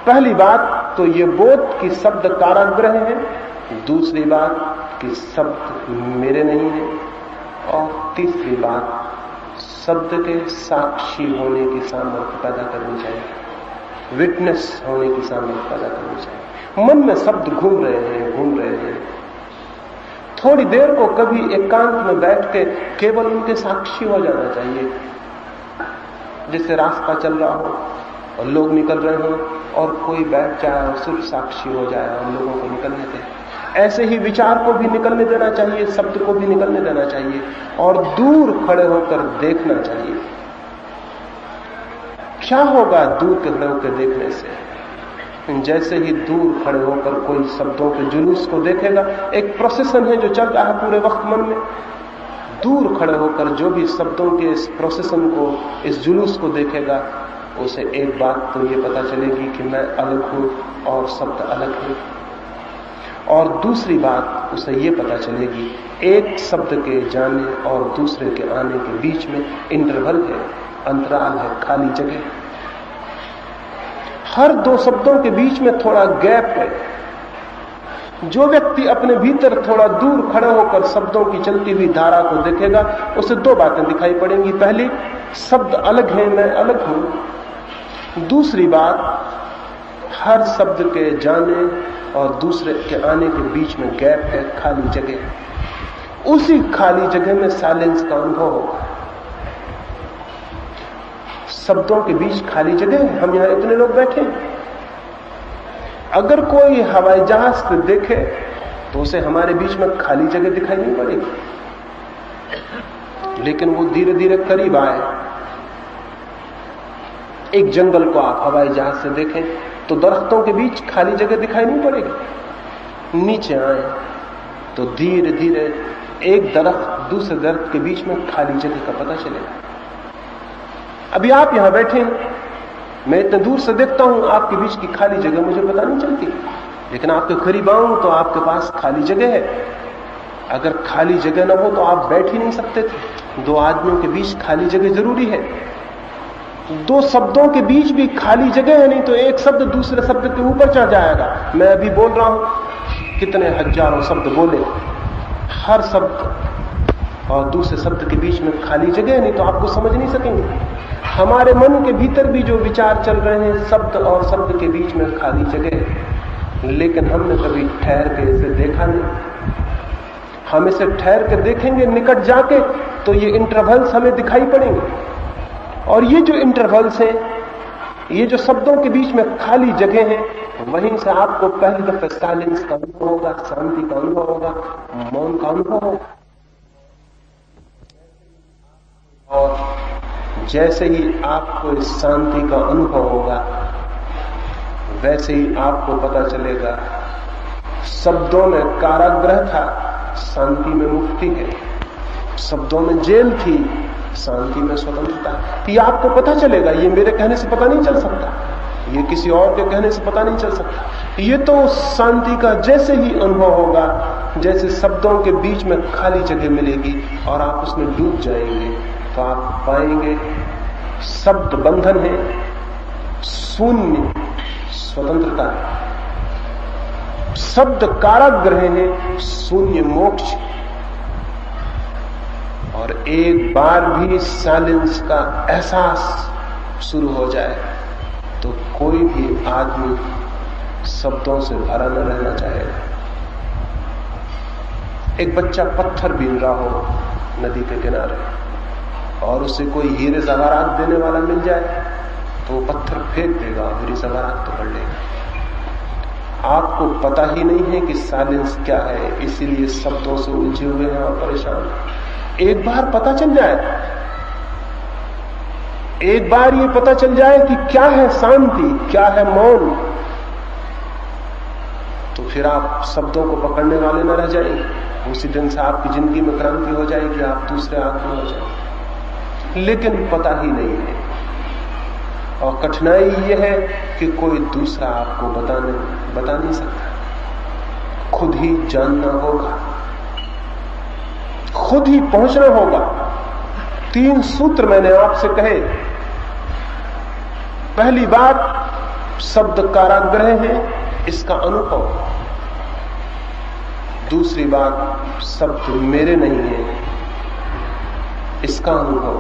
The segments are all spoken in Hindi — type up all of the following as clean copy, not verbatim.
पहली बात तो ये बोध कि शब्द कारागृह है, दूसरी बात कि शब्द मेरे नहीं है, और तीसरी बात शब्द के साक्षी होने की सामर्थ्य पैदा करनी चाहिए, विटनेस होने की सामर्थ्य पैदा करनी चाहिए। मन में शब्द घूम रहे हैं, थोड़ी देर को कभी एकांत में बैठ के केवल उनके साक्षी हो जाना चाहिए। जैसे रास्ता चल रहा हो और लोग निकल रहे हो और कोई बैठ जाए और सिर्फ साक्षी हो जाए और लोगों को निकलने दे। ऐसे ही विचार को भी निकलने देना चाहिए, शब्द को भी निकलने देना चाहिए, और दूर खड़े होकर देखना चाहिए। क्या होगा दूर खड़े होकर देखने से? जैसे ही दूर खड़े होकर कोई शब्दों के जुलूस को देखेगा, एक प्रोसेसन है जो चल रहा है पूरे वक्त मन में, दूर खड़े होकर जो भी शब्दों के इस प्रोसेसन को, इस जुलूस को देखेगा, उसे एक बात तो ये पता चलेगी कि मैं अलग हूं और शब्द अलग है, और दूसरी बात उसे ये पता चलेगी एक शब्द के जाने और दूसरे के आने के बीच में इंटरवल है, अंतराल है, खाली जगह। हर दो शब्दों के बीच में थोड़ा गैप है। जो व्यक्ति अपने भीतर थोड़ा दूर खड़े होकर शब्दों की चलती हुई धारा को देखेगा, उसे दो बातें दिखाई पड़ेंगी। पहली, शब्द अलग है, मैं अलग हूं। दूसरी बात, हर शब्द के जाने और दूसरे के आने के बीच में गैप है, खाली जगह। उसी खाली जगह में साइलेंस का अनुभव होगा। शब्दों के बीच खाली जगह है, हम यहां इतने लोग बैठे हैं। अगर कोई हवाई जहाज से देखे तो उसे हमारे बीच में खाली जगह दिखाई नहीं पड़ेगी, लेकिन वो धीरे धीरे करीब आए। एक जंगल को आप हवाई जहाज से देखें तो दरख्तों के बीच खाली जगह दिखाई नहीं पड़ेगी। नीचे आए तो धीरे धीरे एक दरख्त दूसरे दरख्त के बीच में खाली जगह का पता चलेगा। अभी आप यहां बैठे हैं, मैं इतने दूर से देखता हूं, आपके बीच की खाली जगह मुझे पता नहीं चलती, लेकिन आपके करीब आऊं तो आपके पास खाली जगह है। अगर खाली जगह ना हो तो आप बैठ ही नहीं सकते थे। दो आदमियों के बीच खाली जगह जरूरी है। दो शब्दों के बीच भी खाली जगह है, नहीं तो एक शब्द दूसरे शब्द के ऊपर चढ़ जाएगा। मैं अभी बोल रहा हूं, कितने हजारों शब्द बोले, हर शब्द और दूसरे शब्द के बीच में खाली जगह है, नहीं तो आपको समझ नहीं सकेंगे। हमारे मन के भीतर भी जो विचार चल रहे हैं, शब्द और शब्द के बीच में खाली जगह है, लेकिन हमने कभी ठहर के इसे देखा नहीं। हम इसे ठहर के देखेंगे निकट जाके तो ये इंटरवल्स हमें दिखाई पड़ेंगे, और ये जो इंटरवल्स हैं, ये जो शब्दों के बीच में खाली जगह है, वहीं से आपको पहली दफे साइलेंस का अनुभव होगा, शांति का अनुभव होगा, मौन का अनुभव होगा। और जैसे ही आपको इस शांति का अनुभव होगा, वैसे ही आपको पता चलेगा शब्दों में कारागृह था, शांति में मुक्ति है। शब्दों में जेल थी, शांति में स्वतंत्रता। ये आपको पता चलेगा। ये मेरे कहने से पता नहीं चल सकता, ये किसी और के कहने से पता नहीं चल सकता। ये तो शांति का जैसे ही अनुभव होगा, जैसे शब्दों के बीच में खाली जगह मिलेगी और आप उसमें डूब जाएंगे, तो आप पाएंगे शब्द बंधन है, शून्य स्वतंत्रता है। शब्द कारागृह है, शून्य मोक्ष। और एक बार भी साइलेंस का एहसास शुरू हो जाए तो कोई भी आदमी शब्दों से भरा न रहना चाहेगा। एक बच्चा पत्थर बीन रहा हो नदी के किनारे, और उसे कोई हीरे जवाहरात देने वाला मिल जाए तो वो पत्थर फेंक देगा और हीरे जवाहरात तो पकड़ लेगा। आपको पता ही नहीं है कि साइलेंस क्या है, इसीलिए शब्दों से उलझे हुए हैं और परेशान। एक बार पता चल जाए, एक बार ये पता चल जाए कि क्या है शांति, क्या है मौन, तो फिर आप शब्दों को पकड़ने वाले न रह जाएंगे। उसी दिन से आपकी जिंदगी में क्रांति हो जाएगी, आप दूसरे आदमी हो जाएंगे। लेकिन पता ही नहीं है, और कठिनाई यह है कि कोई दूसरा आपको बता नहीं सकता। खुद ही जानना होगा, खुद ही पहुंचना होगा। 3 सूत्र मैंने आपसे कहे। पहली बात, शब्द कारागृह है, इसका अनुभव। दूसरी बात, शब्द मेरे नहीं है, इसका अनुभव।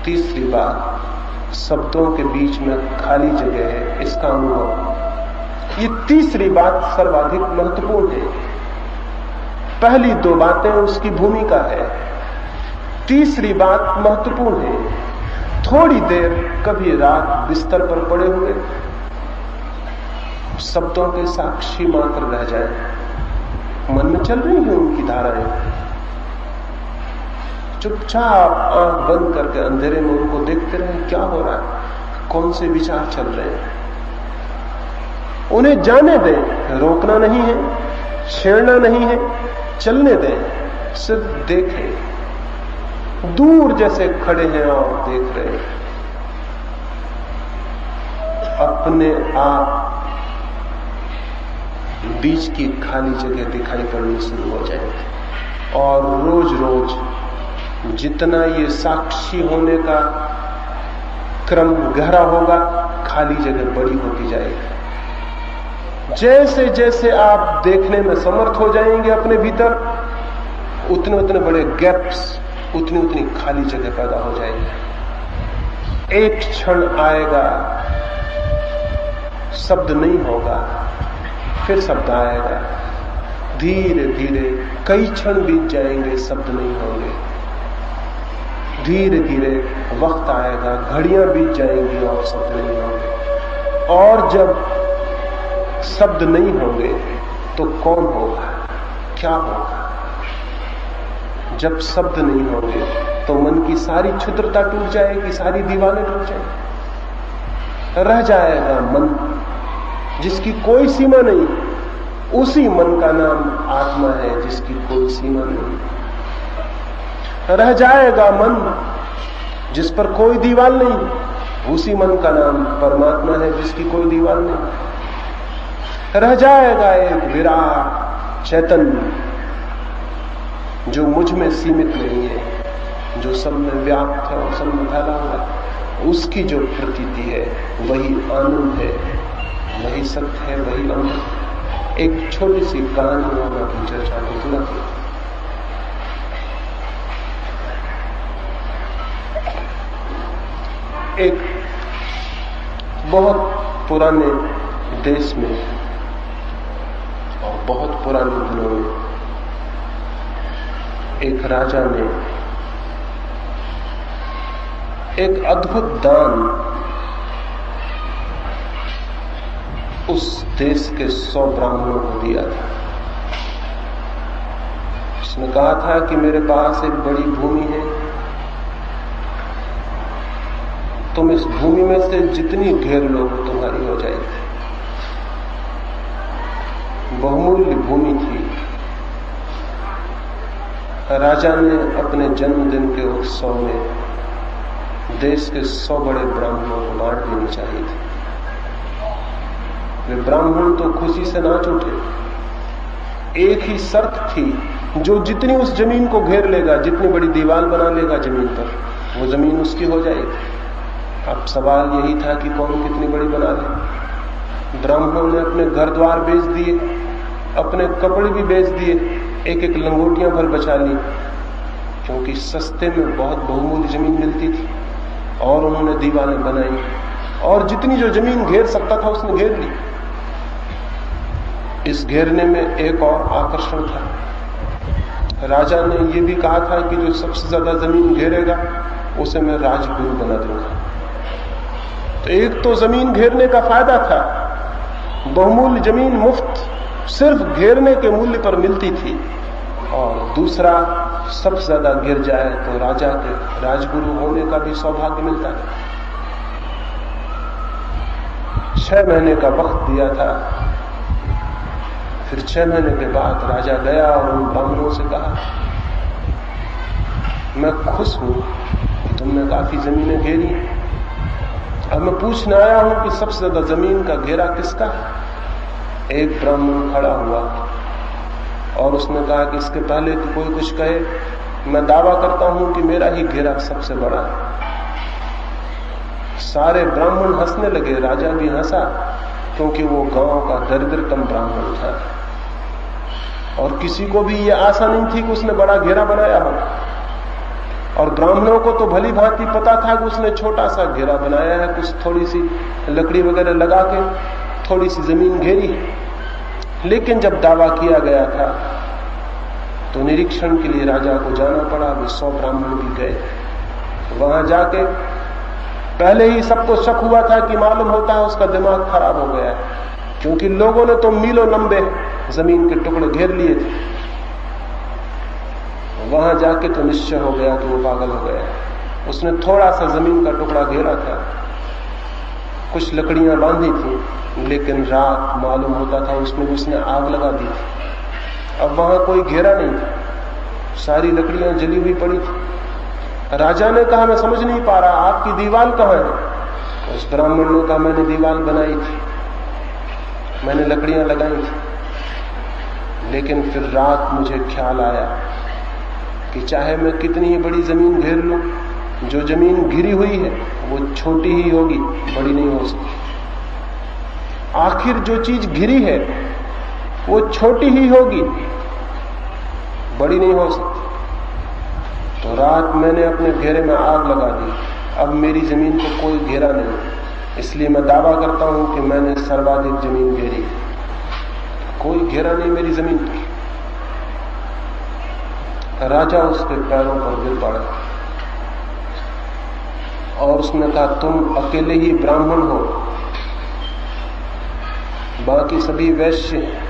तीसरी बात, शब्दों के बीच में खाली जगह है, इसका अनुभव। ये तीसरी बात सर्वाधिक महत्वपूर्ण है। पहली दो बातें उसकी भूमिका है, तीसरी बात महत्वपूर्ण है। थोड़ी देर कभी रात बिस्तर पर पड़े हुए शब्दों के साक्षी मात्र रह जाए, मन में चल रही है उनकी धाराएं, चुपचाप आंख बंद करके अंधेरे में उनको देखते रहे, क्या हो रहा है, कौन से विचार चल रहे हैं। उन्हें जाने दें, रोकना नहीं है, छेड़ना नहीं है, चलने दें, सिर्फ देखें। दूर जैसे खड़े हैं और देख रहे हैं, अपने आप बीच की खाली जगह दिखाई पड़नी शुरू हो जाएगी। और रोज रोज जितना ये साक्षी होने का क्रम गहरा होगा, खाली जगह बड़ी होती जाएगी। जैसे जैसे आप देखने में समर्थ हो जाएंगे अपने भीतर, उतने उतने बड़े गैप्स, उतनी उतनी खाली जगह पैदा हो जाएगी। एक क्षण आएगा, शब्द नहीं होगा, फिर शब्द आएगा। धीरे धीरे कई क्षण बीत जाएंगे, शब्द नहीं होंगे। धीरे धीरे वक्त आएगा, घड़ियां बीत जाएंगी और शब्द नहीं होंगे। और जब शब्द नहीं होंगे तो कौन होगा, क्या होगा? जब शब्द नहीं होंगे तो मन की सारी क्षुद्रता टूट जाएगी, सारी दीवारें टूट जाएंगी। रह जाएगा मन जिसकी कोई सीमा नहीं। उसी मन का नाम आत्मा है जिसकी कोई सीमा नहीं। रह जाएगा मन जिस पर कोई दीवार नहीं। उसी मन का नाम परमात्मा है जिसकी कोई दीवार नहीं। रह जाएगा एक विराट चैतन्य जो मुझ में सीमित नहीं है, जो सब में व्याप्त है और सब में फैला हुआ है। उसकी जो प्रतीति है वही आनंद है, वही सत्य है, वही अमृत। एक छोटी सी कहानी और अपनी चर्चा को पूरा किया। एक बहुत पुराने देश में और बहुत पुराने दिनों में एक राजा ने एक अद्भुत दान उस देश के 100 ब्राह्मणों को दिया था। उसने कहा था कि मेरे पास एक बड़ी भूमि है, तुम इस भूमि में से जितनी घेर लो तुम्हारी हो जाएगी। बहुमूल्य भूमि थी। राजा ने अपने जन्मदिन के उत्सव में देश के 100 बड़े ब्राह्मणों को बांट देनी चाहिए थी। वे ब्राह्मण तो खुशी से नाच उठे। एक ही शर्त थी, जो जितनी उस जमीन को घेर लेगा, जितनी बड़ी दीवार बना लेगा जमीन पर, वो जमीन उसकी हो जाएगी। अब सवाल यही था कि कौन कितनी बड़ी बना ले। ब्राह्मणों ने अपने घर द्वार बेच दिए, अपने कपड़े भी बेच दिए, एक एक लंगोटियां भर बचा ली, क्योंकि सस्ते में बहुत बहुमूल्य जमीन मिलती थी। और उन्होंने दीवारें बनाई और जितनी जो जमीन घेर सकता था उसने घेर ली। इस घेरने में एक और आकर्षण था। राजा ने यह भी कहा था कि जो सबसे ज्यादा जमीन घेरेगा उसे मैं राजगुरु बना दूंगा। तो एक तो जमीन घेरने का फायदा था, बहुमूल्य जमीन मुफ्त सिर्फ घेरने के मूल्य पर मिलती थी, और दूसरा सबसे ज्यादा गिर जाए तो राजा के राजगुरु होने का भी सौभाग्य मिलता था। 6 महीने का वक्त दिया था। फिर 6 महीने के बाद राजा गया और उन ब्राह्मणों से कहा, मैं खुश हूं कि तुमने काफी जमीनें घेरी, अब मैं पूछने आया हूं कि सबसे ज्यादा जमीन का घेरा किसका है। एक ब्राह्मण खड़ा हुआ और उसने कहा कि इसके पहले कि कोई कुछ कहे, मैं दावा करता हूं कि मेरा ही घेरा सबसे बड़ा है। सारे ब्राह्मण हंसने लगे, राजा भी हंसा, क्योंकि वो गांव का दरिद्रतम ब्राह्मण था और किसी को भी ये आशा नहीं थी कि उसने बड़ा घेरा बनाया हो। और ब्राह्मणों को तो भली भांति पता था कि उसने छोटा सा घेरा बनाया है, कुछ थोड़ी सी लकड़ी वगैरह लगा के थोड़ी सी जमीन घेरी है। लेकिन जब दावा किया गया था तो निरीक्षण के लिए राजा को जाना पड़ा। वे 100 ब्राह्मण भी गए। वहां जाके पहले ही सबको शक हुआ था कि मालूम होता है उसका दिमाग खराब हो गया है, क्योंकि लोगों ने तो मीलों लंबे जमीन के टुकड़े घेर लिए थे। वहां जाके तो निश्चय हो गया कि वो पागल हो गया। उसने थोड़ा सा जमीन का टुकड़ा घेरा था, कुछ लकड़ियां बांधी थी, लेकिन रात मालूम होता था उसमें भी उसने आग लगा दी थी। अब वहां कोई घेरा नहीं था, सारी लकड़ियां जली हुई पड़ी थी। राजा ने कहा मैं समझ नहीं पा रहा, आपकी दीवार कहां है? उस ब्राह्मण ने कहा मैंने दीवार बनाई थी, मैंने लकड़ियां लगाई थी, लेकिन फिर रात मुझे ख्याल आया कि चाहे मैं कितनी ही बड़ी जमीन घेर लूं, जो जमीन घिरी हुई है वो छोटी ही होगी, बड़ी नहीं हो सकती। आखिर जो चीज घिरी है वो छोटी ही होगी, बड़ी नहीं हो सकती। तो रात मैंने अपने घेरे में आग लगा दी। अब मेरी जमीन को कोई घेरा नहीं, इसलिए मैं दावा करता हूं कि मैंने सर्वाधिक जमीन घेरी। कोई घेरा नहीं मेरी जमीन पर। राजा उसके पैरों पर गिर पड़ा और उसने कहा तुम अकेले ही ब्राह्मण हो, बाकी सभी वैश्य हैं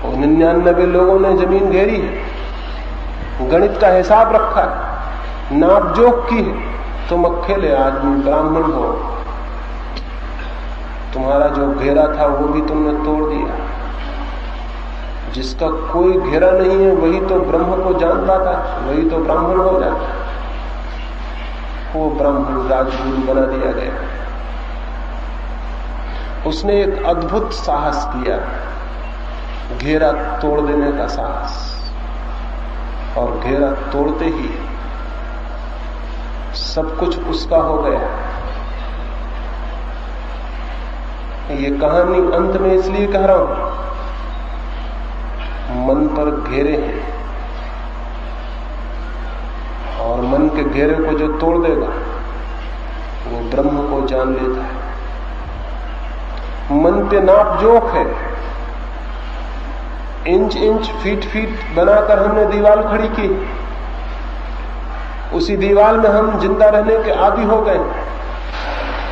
और 99 लोगों ने जमीन घेरी है, गणित का हिसाब रखा है, नाप जोख की है। तुम अकेले आदमी ब्राह्मण हो, तुम्हारा जो घेरा था वो भी तुमने तोड़ दिया। जिसका कोई घेरा नहीं है वही तो ब्रह्म को जान पाता है, वही तो ब्राह्मण हो जाता है। वो ब्राह्मण राजगुरु बना दिया गया। उसने एक अद्भुत साहस किया, घेरा तोड़ देने का साहस, और घेरा तोड़ते ही सब कुछ उसका हो गया। ये कहानी अंत में इसलिए कह रहा हूं, मन पर घेरे हैं और मन के घेरे को जो तोड़ देगा वो ब्रह्म को जान लेता है। मन पे नाप जोख है, इंच इंच फीट फीट बनाकर हमने दीवार खड़ी की, उसी दीवार में हम जिंदा रहने के आदी हो गए,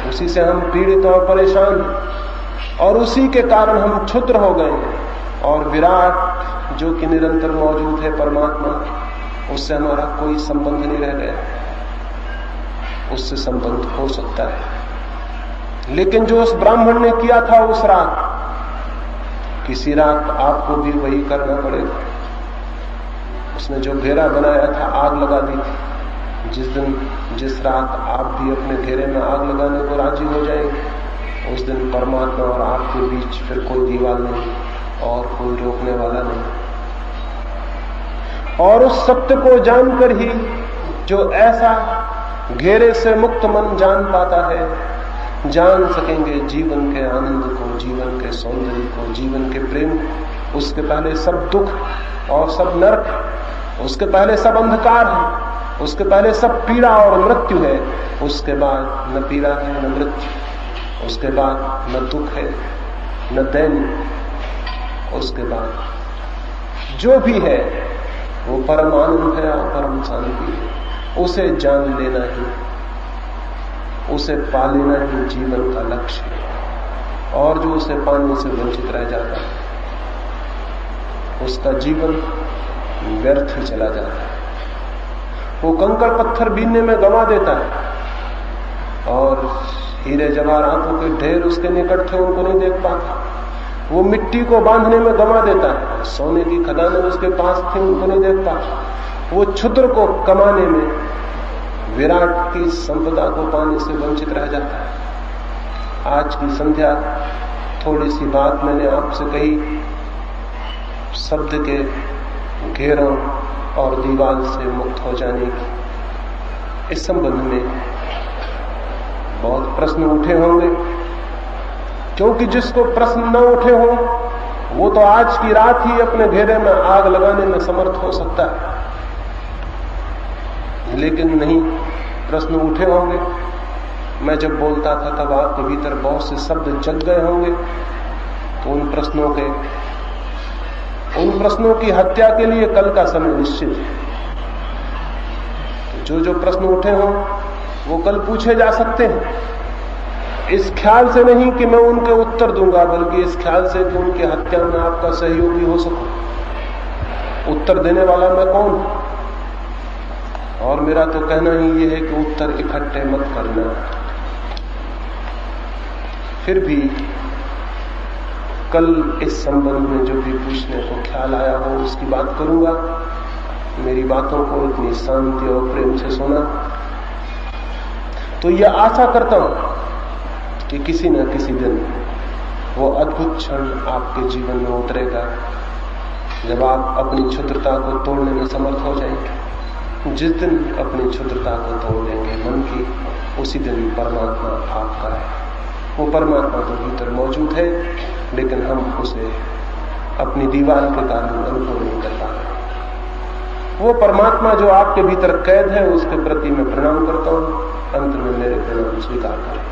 उसी से हम पीड़ित और परेशान, और उसी के कारण हम क्षुद्र हो गए। और विराट जो कि निरंतर मौजूद है परमात्मा, उससे हमारा कोई संबंध नहीं रह गया। उससे संबंध हो सकता है, लेकिन जो उस ब्राह्मण ने किया था उस रात, किसी रात आपको भी वही करना पड़ेगा। उसने जो घेरा बनाया था, आग लगा दी थी। जिस रात आप भी अपने घेरे में आग लगाने को राजी हो जाएंगे, उस दिन परमात्मा और आपके बीच फिर कोई दीवार नहीं और कोई रोकने वाला नहीं। और उस सत्य को जानकर ही जो ऐसा घेरे से मुक्त मन जान पाता है, जान सकेंगे जीवन के आनंद को, जीवन के सौंदर्य को, जीवन के प्रेम को। उसके पहले सब दुख और सब नरक, उसके पहले सब अंधकार है, उसके पहले सब पीड़ा और मृत्यु है, उसके बाद न पीड़ा है न मृत्यु, उसके बाद न दुख है न दैन्य, उसके बाद जो भी है वो परम आनंद है और परम शांति है। उसे जान लेना ही, उसे पा लेना ही जीवन का लक्ष्य है। और जो उसे पाने से वंचित रह जाता है, उसका जीवन व्यर्थ ही चला जाता है। वो कंकड़ पत्थर बीनने में गंवा देता है और हीरे जवाहरातों के ढेर उसके निकट थे उनको नहीं देख पाता। वो मिट्टी को बांधने में गंवा देता है, सोने की खदानें उसके पास थी उनको नहीं देख पाता। वो क्षुद्र को कमाने में, विराट की संपदा को पाने से वंचित रह जाता है। आज की संध्या थोड़ी सी बात मैंने आपसे कही शब्द के घेरों और दीवार से मुक्त हो जाने की। इस संबंध में बहुत प्रश्न उठे होंगे, क्योंकि जिसको प्रश्न न उठे हों वो तो आज की रात ही अपने घेरे में आग लगाने में समर्थ हो सकता है, लेकिन नहीं, प्रश्न उठे होंगे। मैं जब बोलता था तब आपके भीतर बहुत से शब्द जग गए होंगे, तो उन प्रश्नों की हत्या के लिए कल का समय निश्चित है। तो जो प्रश्न उठे हों वो कल पूछे जा सकते हैं, इस ख्याल से नहीं कि मैं उनके उत्तर दूंगा, बल्कि इस ख्याल से कि उनकी हत्या में आपका सहयोगी हो सकूं। उत्तर देने वाला मैं कौन हूं? और मेरा तो कहना ही ये है कि उत्तर इकट्ठे मत करना। फिर भी कल इस संबंध में जो भी पूछने को ख्याल आया हो उसकी बात करूंगा। मेरी बातों को इतनी शांति और प्रेम से सुना, तो यह आशा करता हूं कि किसी न किसी दिन वो अद्भुत क्षण आपके जीवन में उतरेगा जब आप अपनी क्षुद्रता को तोड़ने में समर्थ हो जाएंगे। जिस दिन अपनी क्षुद्रता को तोड़ देंगे मन की, उसी दिन परमात्मा आपका है। वो परमात्मा तो भीतर मौजूद है, लेकिन हम उसे अपनी दीवार के कारण अनुभव नहीं कर पा रहे। वो परमात्मा जो आपके भीतर कैद है, उसके प्रति मैं प्रणाम करता हूं। अंत में मेरे प्रणाम स्वीकार करें।